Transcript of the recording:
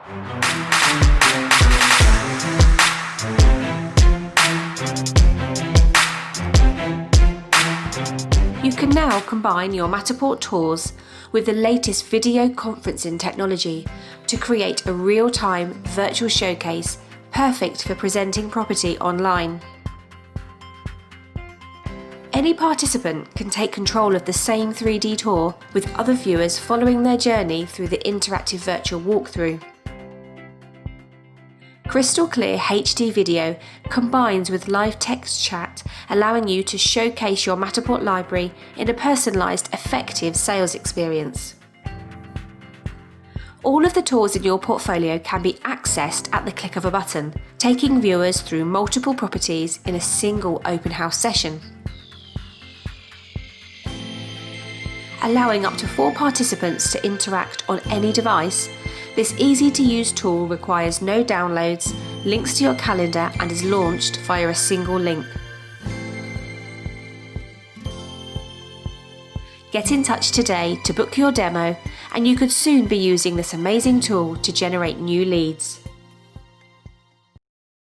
You can now combine your Matterport tours with the latest video conferencing technology to create a real-time virtual showcase perfect for presenting property online. Any participant can take control of the same 3D tour with other viewers following their journey through the interactive virtual walkthrough. Crystal clear HD video combines with live text chat, allowing you to showcase your Matterport library in a personalised, effective sales experience. All of the tours in your portfolio can be accessed at the click of a button, taking viewers through multiple properties in a single open house session. Allowing up to 4 participants to interact on any device, this easy-to-use tool requires no downloads, links to your calendar, and is launched via a single link. Get in touch today to book your demo, and you could soon be using this amazing tool to generate new leads.